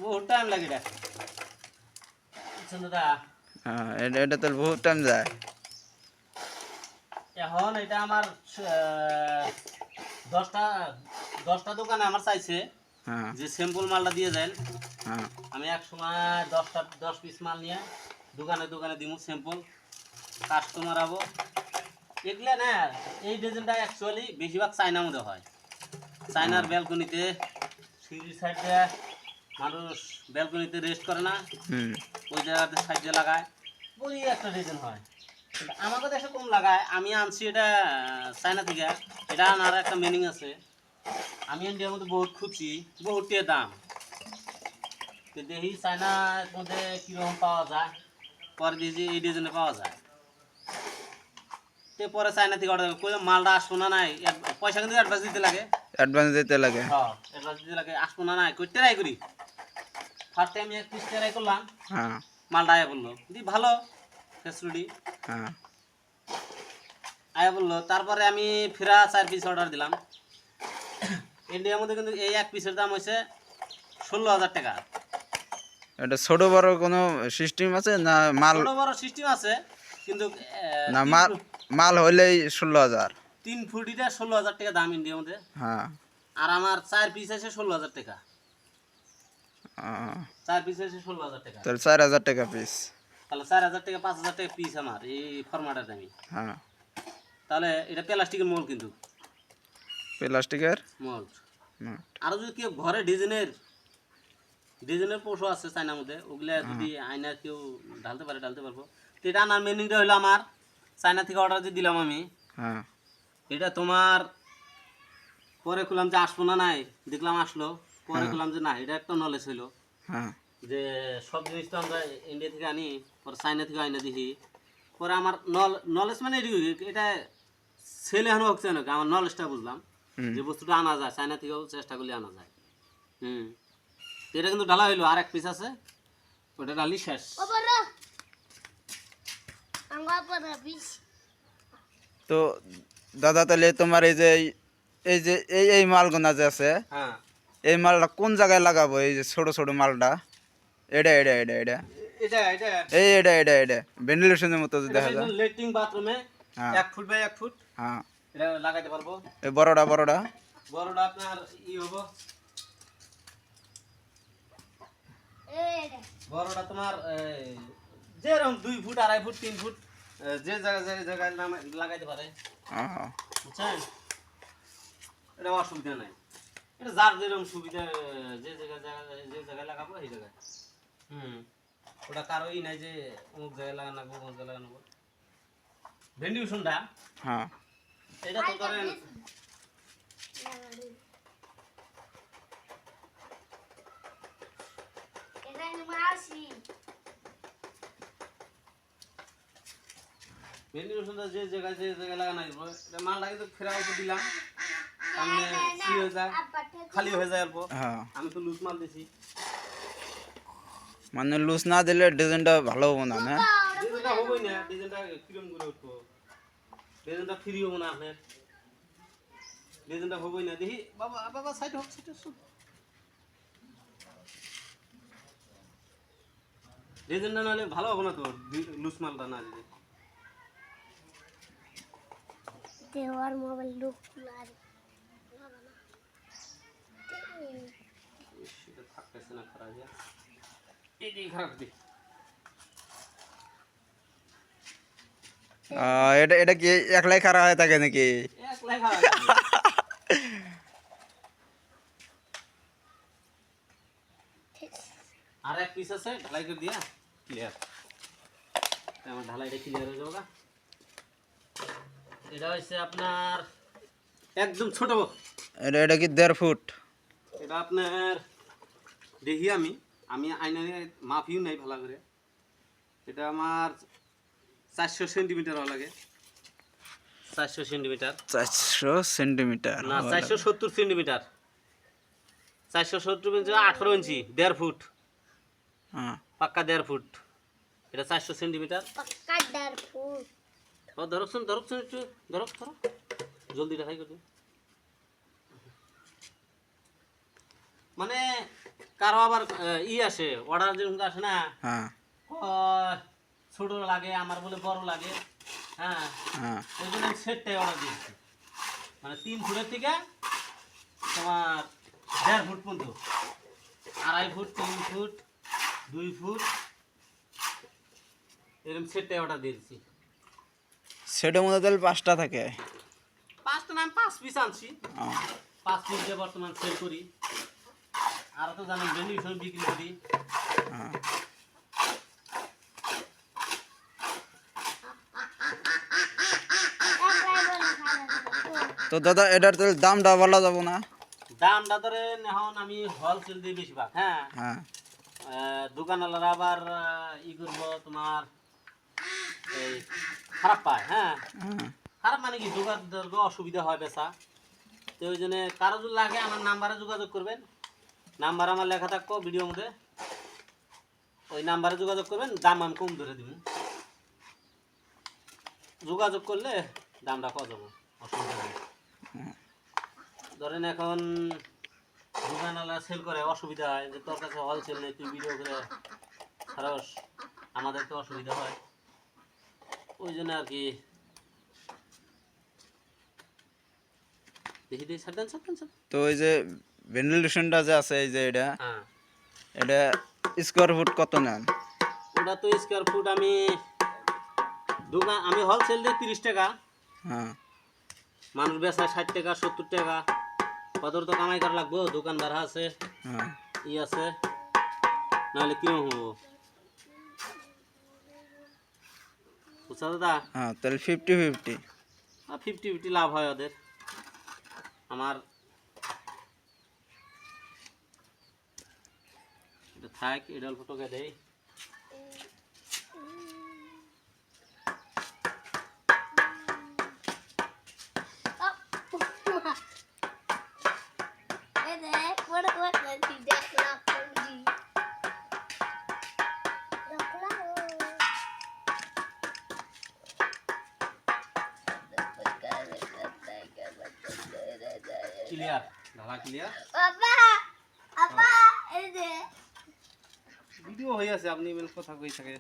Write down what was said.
বহুত টাইম লাগে এটা দাদা। হ্যাঁ, এটা তো বহুত টাইম যায়। এখন এটা আমার 10টা 10টা দোকানে আমার চাইছে হ্যাঁ যে স্যাম্পল মালটা দিয়ে দেন। হ্যাঁ আমি এক সময় 10 পিস মাল নিয়ে দোকানে দোকানে দিব স্যাম্পল, কাস্টমার আবো এগুলা না। এই ডিজাইনটা অ্যাকচুয়ালি বেশিরভাগ চায়নার মধ্যে হয়। চায়নার ব্যালকনিতে সিঁড়ির সাইডে মানুষ ব্যালকনিতে রেস্ট করে না, হুম ওই জায়গাতে সাইডে লাগায়, ওই একটা ডিজাইন হয়। কিন্তু আমাকে দেশে কম লাগায়। আমি আনছি এটা চায়না থেকে। এটা আনার একটা মিনিং আছে। আমি ইন্ডিয়ার মধ্যে বহুত খুঁজছি, বহুত টাকা দাম। তো দেখি চায়নার মধ্যে কীরকম পাওয়া যায়, পরে দেখি এই ডিজাইনে পাওয়া যায়। তো পরে চায়না থেকে অর্ডার করে মালটা আসবো না নাই, পয়সা কিন্তু অ্যাডভান্স দিতে লাগে। অ্যাডভান্স দিতে লাগে। হ্যাঁ, অ্যাডভান্স দিতে লাগে। আসবো না নাই কই ট্রাই করি। ফার্স্ট টাইম 1 পিস ট্রাই করলাম, হ্যাঁ মালটা আয়া বললো দি ভালো ফেসিলিটি হ্যাঁ আয়া বললো। তারপরে আমি ফেরা 4 পিস অর্ডার দিলাম। ইন্ডিয়ার মধ্যে কিন্তু এই 1 পিসের দাম হয়েছে 16,000 টাকা। এটা ছোট বড় কোনো সিস্টেম আছে না? মাল ছোট বড় সিস্টেম আছে, কিন্তু না, মাল মাল হইলেই 16,000। 3 ফুটিটা 16,000 টাকা দাম ইন্ডিয়ার মধ্যে। হ্যাঁ আর আমার 4 পিস আছে 16,000 টাকা। 4 পিস আছে 16,000 টাকা। তাহলে 4,000 টাকা পিস। তাহলে 4,000 টাকা 5,000 টাকা পিস আমার এই ফরম্যাটের দামি। হ্যাঁ, তাহলে এটা প্লাস্টিকের মোল, কিন্তু প্লাস্টিকের মোল্ড। মোট। আরও যদি কেউ ঘরে ডিজাইনের পশু আছে চায়নার মধ্যে, ওগুলা যদি আয়না কেউ ঢালতে পারে ঢালতে পারবো। তো এটা আনার মেনিংটা হলো আমার চায়না থেকে অর্ডার দিয়ে দিলাম আমি। হ্যাঁ এটা তোমার পরে খুললাম যে আসবো না নাই, দেখলাম আসলো। পরে খুললাম যে না, এটা একটা নলেজ হইলো হ্যাঁ যে সব জিনিস তো আমরা ইন্ডিয়া থেকে আনি, পরে চায়না থেকে আইনা দেখি। পরে আমার নলেজ মানে এটা সেল এখনো হচ্ছে না, আমার নলেজটা বুঝলাম যে বস্তুটা আনা যায়, চায়না থেকেও চেষ্টা করলে আনা যায়। তো এটা কিন্তু ঢালা হইলো, আর 1 পিস আছে, ওটা ঢালি শেষ। তো দাদা, তাহলে তোমার এই মালগুনা যে আছে, হ্যাঁ, এই মালটা কোন জায়গায় লাগাবো? এই যে ছোট ছোট মালটা, এটা এটা এটা এটা এটা এটা এটা ভেন্টিলেশনের মতো যদি দেখা যায়। লেট্রিন বাথরুমে হ্যাঁ 1 ফুট বাই 1 ফুট হ্যাঁ, এটা লাগাইতে পারবো। এই বড়টা বড়টা বড়টা আপনার হবো, বড়টা তোমার যেরকম 2 ফুট 2.5 ফুট 3 ফুট যে জায়গায় লাগাইতে পারে, বুঝছেন? এটা অসুবিধা নাই। এটা যার যেরকম সুবিধা, যে জায়গায় লাগাবো এই জায়গায়। ওটা কারোই নাই যে অমুক জায়গায় লাগানো, অমুক জায়গায় লাগানো। ভেন্টিলেশনটা হ্যাঁ এটা তো ধরেন ভেন্টিলেশনটা যে জায়গায় লাগানো আসবো, এটা মালটা কিন্তু ফেরা উপর দিলাম, সামনে হয়ে যায়, খালি হয়ে যায় অল্প। হ্যাঁ, আমি তো লুজ মাল দিছি। মানে লুজ না দিলে ডিজাইনটা ভালো হবো না। না, ডিজাইনটা হবোই না, ডিজাইনটা কিরম করে উঠবো, ডিজাইনটা ফ্রি হবো না আপনার, ডিজাইনটা হবোই না। দেখি বাবা বাবা সাইড হোক, সাইড হোক, ডিজাইনটা নাহলে ভালো হবো না তো, লুজ মালটা না দিলে। দেওয়ার মোবাইল লুক সেটা থাকতেছে না, খারাপ হয়ে এই খারাপ দিই। এটা এটা কি একলাই খারাপ হয়ে থাকে নাকি? একলাই খারাপ। আর 1 পিস আছে, ঢালাই করে দিয়া ক্লিয়ার। আমার ঢালাইটা ক্লিয়ার হয়ে যাবে। এটা হচ্ছে আপনার একদম ছোট। এটা এটা কি 1.5 ফুট? এটা আপনার দেখি আমি আইনা মাপিও নাই ভালো করে। এটা আমার 400 সেন্টিমিটার হওয়া লাগে। 400 সেন্টিমিটার 400 সেন্টিমিটার না, 470 সেন্টিমিটার। 470 ইঞ্চি 18 ইঞ্চি, 1.5 ফুট। হ্যাঁ, পাক্কা 1.5 ফুট। এটা 400 সেন্টিমিটার। পাক্কা 1.5 ফুট। ও ধরকছুন একটু ধরক করো, জলদি দেখাই করো। মানে কারো আবার আসে অর্ডার যেরকম আসে না, হ্যাঁ ছোট লাগে, আমার বলে বড় লাগে। হ্যাঁ, হ্যাঁ ওই জন্য আমি সেটটাই অর্ডার দিয়েছি, মানে 3 ফুটের থেকে তোমার 1.5 ফুট পর্যন্ত, 2.5 ফুট, 3 ফুট, 2 ফুট, এরকম সেটটাই অর্ডার দিয়েছি। সেটার মধ্যে তাহলে 5টা থাকে। 5টা না, আমি 5 পিস আনছি। ও, 5 পিস দিয়ে বর্তমান সেল করি। আর তো জানেন ভেন্ডিশন বিক্রি করি। হ্যাঁ। তো দাদা এটার তাহলে দামটা বলা যাব না? দামটা ধরেন এখন আমি হোলসেল দিই বেশিরভাগ। হ্যাঁ, হ্যাঁ দোকানওয়ালারা আবার করবো তোমার এই খারাপ পায়। হ্যাঁ, হ্যাঁ খারাপ মানে কি, দোকানদারকে অসুবিধা হয় বেচা। তো ওই জন্য কারো যদি লাগে আমার নাম্বারে যোগাযোগ করবেন, নাম্বার আমার লেখা থাকবো ভিডিওর মধ্যে, ওই নাম্বারে যোগাযোগ করবেন, দাম আমি কম ধরে দিব। যোগাযোগ করলে দামটা কত যাবো, অসুবিধা নেই। ধরেন এখন দোকানওয়ালা সেল করে, অসুবিধা হয় যে তোর কাছে হোলসেল নেই, তুই ভিডিও করে সারস, আমাদের তো অসুবিধা হয়। ওই জন্য আর কি দেখি দেখি সাবধান সাবধান সাবধান। তো ওই যে ভেন্টিলেশনটা যে আছে এই যে হ্যাঁ, এটা স্কোয়ার ফুট কত নেন? ওটা তো স্কোয়ার ফুট আমি আমি হোলসেল দিই 30 টাকা, হ্যাঁ মানুষ বেচায় 60 টাকা 70 টাকা। কত তো কামাই করা লাগবো, দোকান ভাড়া আছে, হ্যাঁ আছে, নাহলে কিরম হবো, বুঝছো দাদা? হ্যাঁ তাহলে 50-50। 50-50 লাভ হয় ওদের। আমার এটা থাক, এটা অল্প টাকা দেয়। ক্লিয়ার, ঢালা ক্লিয়ার, ভিডিও হয়ে আছে, আপনি কথা কই থাকে।